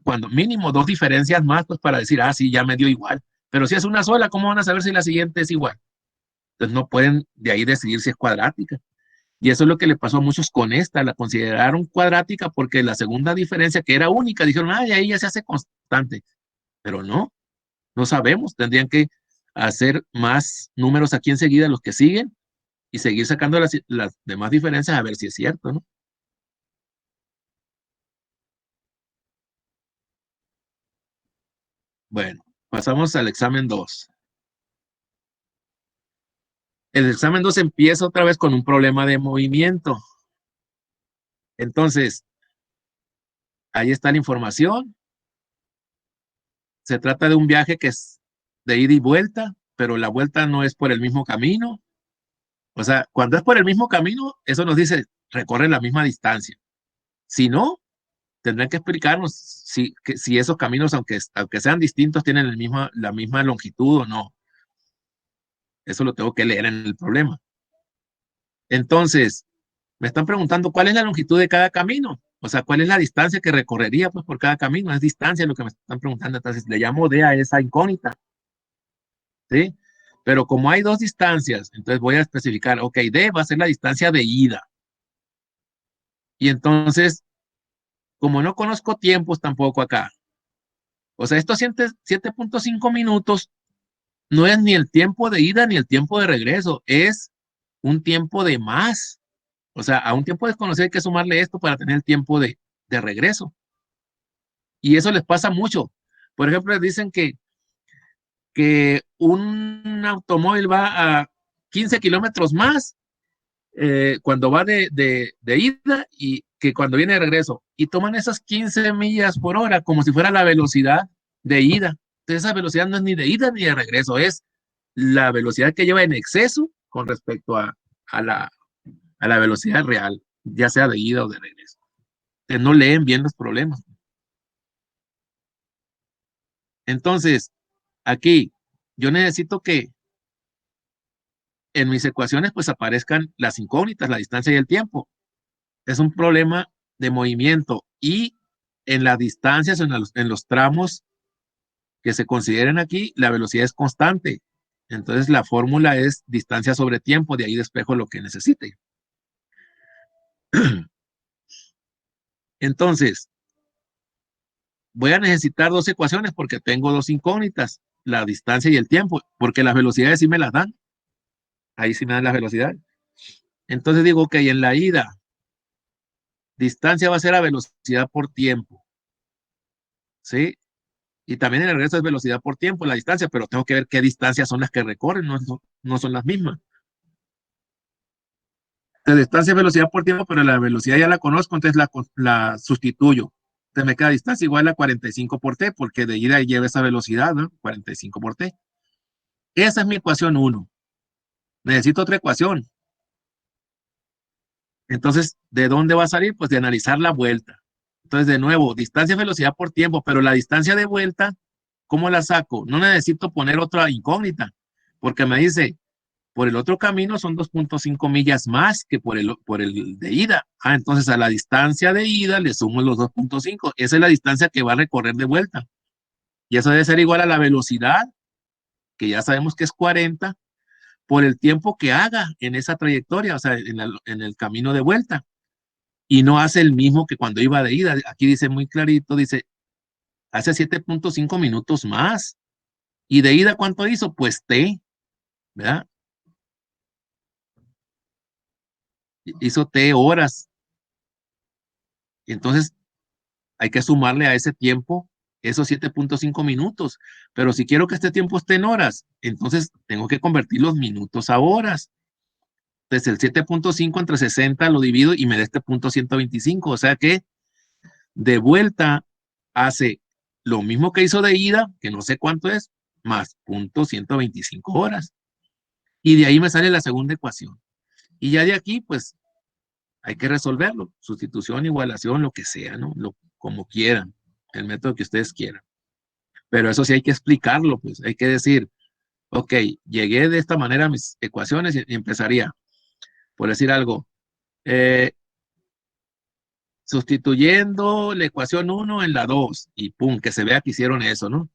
cuando mínimo dos diferencias más, pues para decir, ah, sí, ya me dio igual. Pero si es una sola, ¿cómo van a saber si la siguiente es igual? Entonces no pueden de ahí decidir si es cuadrática. Y eso es lo que le pasó a muchos con esta, la consideraron cuadrática porque la segunda diferencia, que era única, dijeron, ah, y ahí ya se hace constante. Pero no, no sabemos, tendrían que hacer más números aquí enseguida, los que siguen, y seguir sacando las demás diferencias a ver si es cierto, ¿no? Bueno, pasamos al examen 2. El examen 2 empieza otra vez con un problema de movimiento. Entonces, ahí está la información. Se trata de un viaje que es de ida y vuelta, pero la vuelta no es por el mismo camino. O sea, cuando es por el mismo camino, eso nos dice recorre la misma distancia. Si no, tendrán que explicarnos si esos caminos, aunque sean distintos, tienen la misma longitud o no. Eso lo tengo que leer en el problema. Entonces, me están preguntando cuál es la longitud de cada camino. O sea, cuál es la distancia que recorrería pues, por cada camino. Es distancia lo que me están preguntando. Entonces, le llamo D a esa incógnita. ¿Sí? Pero como hay dos distancias, entonces voy a especificar, ok, D va a ser la distancia de ida. Y entonces, como no conozco tiempos tampoco acá, o sea, estos 7.5 minutos no es ni el tiempo de ida ni el tiempo de regreso, es un tiempo de más. O sea, a un tiempo desconocido hay que sumarle esto para tener el tiempo de regreso. Y eso les pasa mucho. Por ejemplo, les dicen que un automóvil va a 15 kilómetros más cuando va de ida y que cuando viene de regreso. Y toman esas 15 millas por hora como si fuera la velocidad de ida. Entonces esa velocidad no es ni de ida ni de regreso, es la velocidad que lleva en exceso con respecto a, la, a la velocidad real, ya sea de ida o de regreso. Entonces no leen bien los problemas. Entonces, aquí yo necesito que en mis ecuaciones pues aparezcan las incógnitas, la distancia y el tiempo. Es un problema de movimiento y en las distancias, en los tramos que se consideren aquí, la velocidad es constante. Entonces la fórmula es distancia sobre tiempo, de ahí despejo lo que necesite. Entonces, voy a necesitar dos ecuaciones porque tengo dos incógnitas, la distancia y el tiempo, porque las velocidades sí me las dan. Ahí sí me dan las velocidades. Entonces digo, ok, en la ida, distancia va a ser a velocidad por tiempo, ¿sí? Y también en el regreso es velocidad por tiempo, la distancia, pero tengo que ver qué distancias son las que recorren, no son las mismas. La distancia es velocidad por tiempo, pero la velocidad ya la conozco, entonces la sustituyo. Entonces me queda distancia igual a 45 por t, porque de ida lleva esa velocidad, ¿no? 45 por t. Esa es mi ecuación 1. Necesito otra ecuación. Entonces, ¿de dónde va a salir? Pues de analizar la vuelta. Entonces, de nuevo, distancia, velocidad por tiempo, pero la distancia de vuelta, ¿cómo la saco? No necesito poner otra incógnita, porque me dice, por el otro camino son 2.5 millas más que por el de ida. Ah, entonces a la distancia de ida le sumo los 2.5. Esa es la distancia que va a recorrer de vuelta. Y eso debe ser igual a la velocidad, que ya sabemos que es 40, por el tiempo que haga en esa trayectoria, o sea, en el camino de vuelta. Y no hace el mismo que cuando iba de ida. Aquí dice muy clarito, dice, hace 7.5 minutos más. ¿Y de ida cuánto hizo? Pues T, ¿verdad? Hizo T horas. Entonces hay que sumarle a ese tiempo esos 7.5 minutos. Pero si quiero que este tiempo esté en horas, entonces tengo que convertir los minutos a horas. Entonces el 7.5 entre 60 lo divido y me da este punto 125. O sea que de vuelta hace lo mismo que hizo de ida, que no sé cuánto es, más punto 125 horas. Y de ahí me sale la segunda ecuación. Y ya de aquí, pues, hay que resolverlo. Sustitución, igualación, lo que sea, ¿no? Como quieran, el método que ustedes quieran. Pero eso sí hay que explicarlo, pues, hay que decir, ok, llegué de esta manera a mis ecuaciones y empezaría, por decir algo, eh, sustituyendo la ecuación 1 en la 2 y pum, que se vea que hicieron eso, ¿no?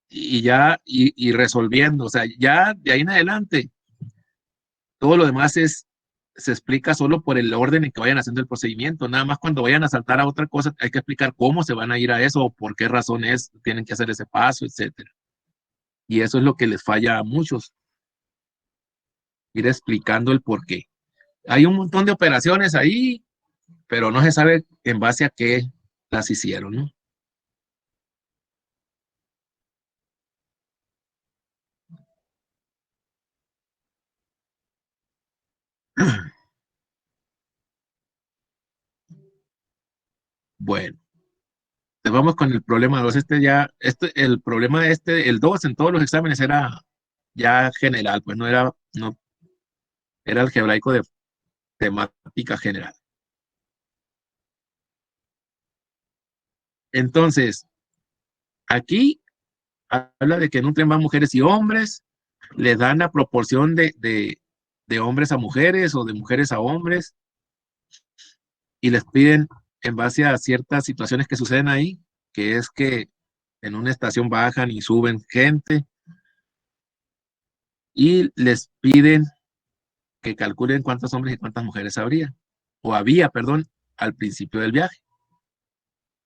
Y ya, y resolviendo, o sea, ya de ahí en adelante, todo lo demás se explica solo por el orden en que vayan haciendo el procedimiento. Nada más cuando vayan a saltar a otra cosa, hay que explicar cómo se van a ir a eso, o por qué razones tienen que hacer ese paso, etcétera. Y eso es lo que les falla a muchos, ir explicando el por qué. Hay un montón de operaciones ahí, pero no se sabe en base a qué las hicieron, ¿no? Bueno, te vamos con el problema 2. El problema el 2 en todos los exámenes era ya general, pues no era algebraico de temática general. Entonces, aquí habla de que en un tren van mujeres y hombres, le dan la proporción de hombres a mujeres o de mujeres a hombres y les piden en base a ciertas situaciones que suceden ahí, que es que en una estación bajan y suben gente y les piden que calculen cuántos hombres y cuántas mujeres habría, o había, perdón, al principio del viaje.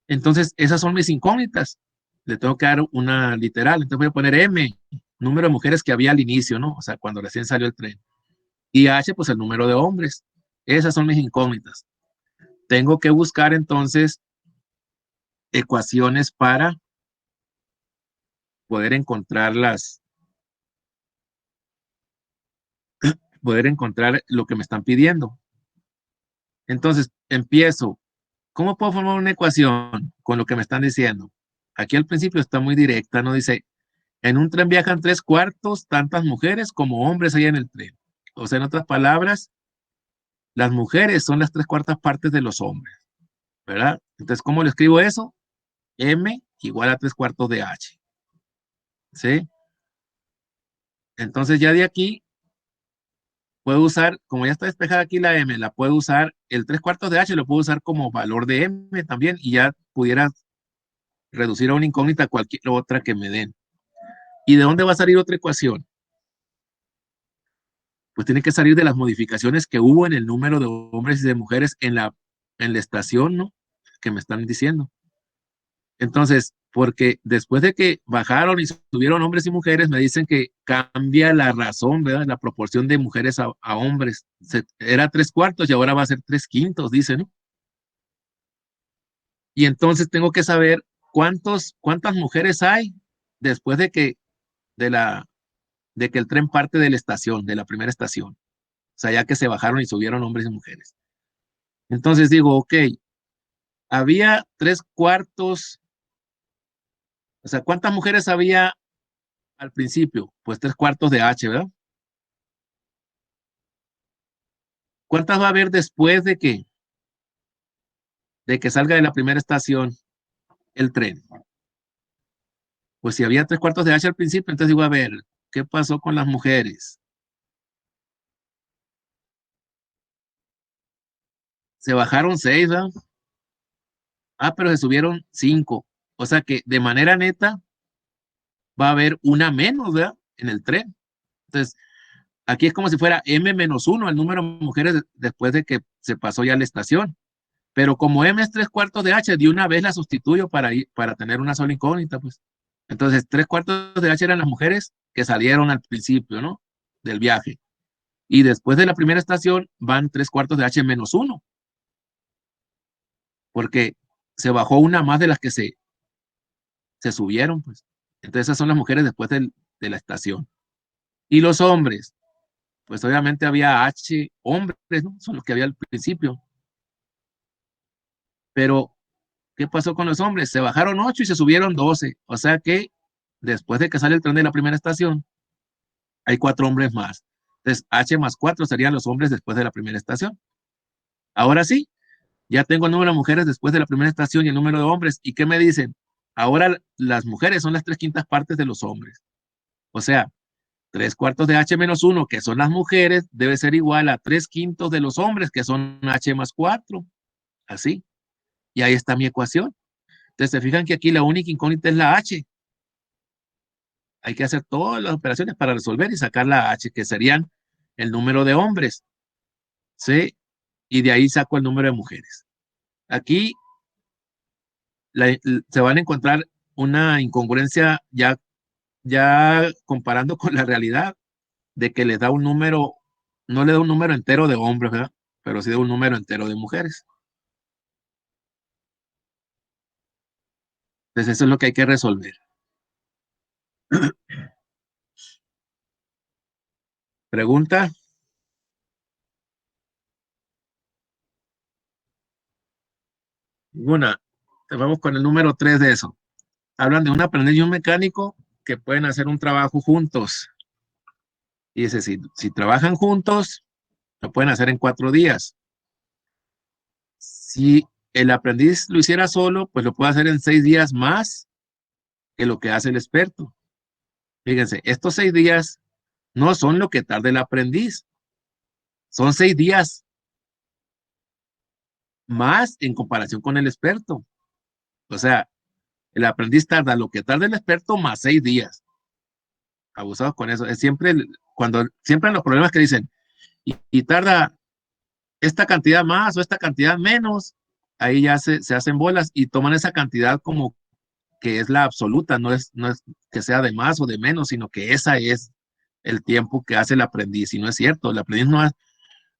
Entonces, esas son mis incógnitas. Le tengo que dar una literal. Entonces voy a poner M, número de mujeres que había al inicio, ¿no? O sea, cuando recién salió el tren. Y H, pues el número de hombres. Esas son mis incógnitas. Tengo que buscar entonces ecuaciones para poder poder encontrar lo que me están pidiendo. Entonces, empiezo. ¿Cómo puedo formar una ecuación con lo que me están diciendo? Aquí al principio está muy directa, ¿no? Dice, en un tren viajan 3/4 tantas mujeres como hombres hay en el tren. O sea, en otras palabras, las mujeres son las 3/4 partes de los hombres, ¿verdad? Entonces, ¿cómo le escribo eso? M igual a 3/4 de H, ¿sí? Entonces ya de aquí puedo usar, como ya está despejada aquí la M, la puedo usar, el 3/4 de H lo puedo usar como valor de M también y ya pudiera reducir a una incógnita cualquier otra que me den. ¿Y de dónde va a salir otra ecuación? Pues tiene que salir de las modificaciones que hubo en el número de hombres y de mujeres en la estación, ¿no? Que me están diciendo. Entonces, porque después de que bajaron y subieron hombres y mujeres, me dicen que cambia la razón, ¿verdad? La proporción de mujeres a hombres. Era 3/4 y ahora va a ser 3/5, dicen, ¿no? Y entonces tengo que saber cuántas mujeres hay después de la, de que el tren parte de la estación, de la primera estación. O sea, ya que se bajaron y subieron hombres y mujeres. Entonces digo, ok, había 3/4, o sea, ¿cuántas mujeres había al principio? Pues 3/4 de H, ¿verdad? ¿Cuántas va a haber después de que salga de la primera estación el tren? Pues si había 3/4 de H al principio, entonces digo, a ver, ¿qué pasó con las mujeres? Se bajaron 6, ¿verdad? Ah, pero se subieron 5. O sea que de manera neta va a haber una menos, ¿verdad? En el tren. Entonces, aquí es como si fuera M-1 el número de mujeres después de que se pasó ya la estación. Pero como M es 3/4 de H, de una vez la sustituyo para tener una sola incógnita, pues. Entonces, 3/4 de H eran las mujeres que salieron al principio, ¿no? Del viaje. Y después de la primera estación van 3/4 de H-1, porque se bajó una más de las que se subieron, pues. Entonces, esas son las mujeres después de la estación. Y los hombres, pues obviamente había H hombres, ¿no? Son los que había al principio. Pero, ¿qué pasó con los hombres? Se bajaron 8 y se subieron 12. O sea que después de que sale el tren de la primera estación, hay 4 hombres más. Entonces, H más 4 serían los hombres después de la primera estación. Ahora sí, ya tengo el número de mujeres después de la primera estación y el número de hombres. ¿Y qué me dicen? Ahora las mujeres son las 3/5 partes de los hombres. O sea, 3/4 de H menos 1, que son las mujeres, debe ser igual a 3/5 de los hombres, que son H más 4. Así. Y ahí está mi ecuación. Entonces, se fijan que aquí la única incógnita es la H. Hay que hacer todas las operaciones para resolver y sacar la H, que serían el número de hombres. ¿Sí? Y de ahí saco el número de mujeres. Aquí se van a encontrar una incongruencia ya comparando con la realidad de que les da un número, no le da un número entero de hombres, ¿verdad? Pero sí da un número entero de mujeres. Entonces eso es lo que hay que resolver. Pregunta. Una. Vamos con el número 3 de eso. Hablan de un aprendiz y un mecánico que pueden hacer un trabajo juntos. Y dice, si trabajan juntos, lo pueden hacer en 4 días. Si el aprendiz lo hiciera solo, pues lo puede hacer en 6 días más que lo que hace el experto. Fíjense, estos 6 días no son lo que tarda el aprendiz, son 6 días más en comparación con el experto. O sea, el aprendiz tarda lo que tarda el experto más 6 días. Abusados con eso. Es siempre, siempre en los problemas que dicen, y tarda esta cantidad más o esta cantidad menos, ahí ya se hacen bolas y toman esa cantidad como que es la absoluta, no es que sea de más o de menos, sino que esa es el tiempo que hace el aprendiz. Y no es cierto, el aprendiz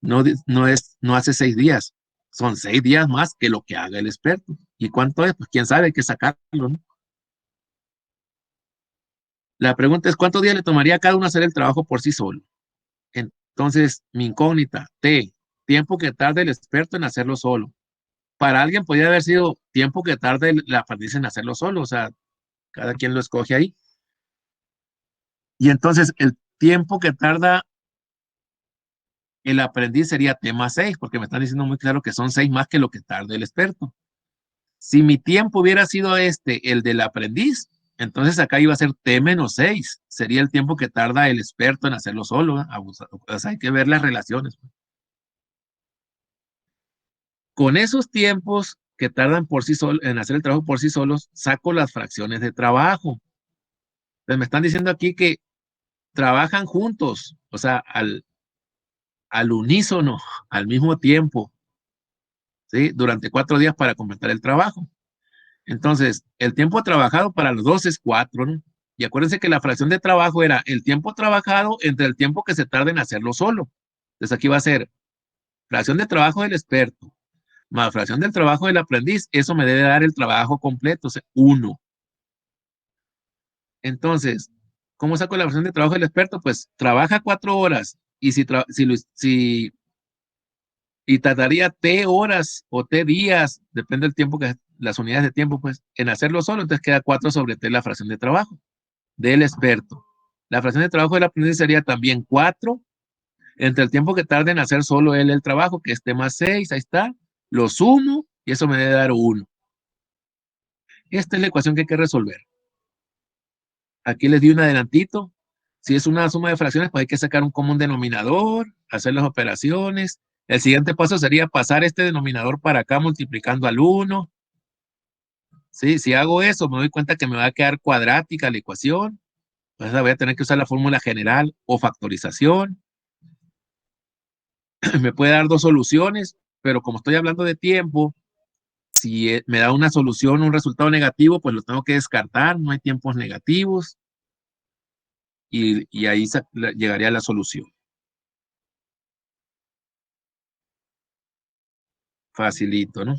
no hace 6 días, son 6 días más que lo que haga el experto. ¿Y cuánto es? Pues quién sabe, hay que sacarlo, ¿no? La pregunta es, ¿cuántos días le tomaría a cada uno hacer el trabajo por sí solo? Entonces, mi incógnita, tiempo que tarde el experto en hacerlo solo. Para alguien podría haber sido tiempo que tarde el aprendiz en hacerlo solo, o sea, cada quien lo escoge ahí. Y entonces, el tiempo que tarda el aprendiz sería T más 6, porque me están diciendo muy claro que son 6 más que lo que tarda el experto. Si mi tiempo hubiera sido el del aprendiz, entonces acá iba a ser T menos 6. Sería el tiempo que tarda el experto en hacerlo solo. O sea, hay que ver las relaciones. Con esos tiempos que tardan por sí solos en hacer el trabajo por sí solos, saco las fracciones de trabajo. Entonces me están diciendo aquí que trabajan juntos, o sea, al unísono, al mismo tiempo, ¿sí? Durante 4 días para completar el trabajo. Entonces, el tiempo trabajado para los dos es 4, ¿no? Y acuérdense que la fracción de trabajo era el tiempo trabajado entre el tiempo que se tarda en hacerlo solo. Entonces aquí va a ser fracción de trabajo del experto más fracción del trabajo del aprendiz. Eso me debe dar el trabajo completo, o sea, 1. Entonces, ¿cómo saco la fracción de trabajo del experto? Pues trabaja 4 horas y y tardaría T horas o T días, depende del tiempo las unidades de tiempo, pues, en hacerlo solo, entonces queda 4 sobre T la fracción de trabajo del experto. La fracción de trabajo del aprendiz sería también 4 entre el tiempo que tarda en hacer solo él el trabajo, que es T más 6, ahí está, lo sumo y eso me debe dar 1. Esta es la ecuación que hay que resolver. Aquí les di un adelantito. Si es una suma de fracciones, pues hay que sacar un común denominador, hacer las operaciones. El siguiente paso sería pasar este denominador para acá multiplicando al 1. ¿Sí? Si hago eso, me doy cuenta que me va a quedar cuadrática la ecuación. Entonces voy a tener que usar la fórmula general o factorización. Me puede dar 2 soluciones, pero como estoy hablando de tiempo, si me da una solución, un resultado negativo, pues lo tengo que descartar. No hay tiempos negativos. Y ahí llegaría a la solución. Facilito, ¿no?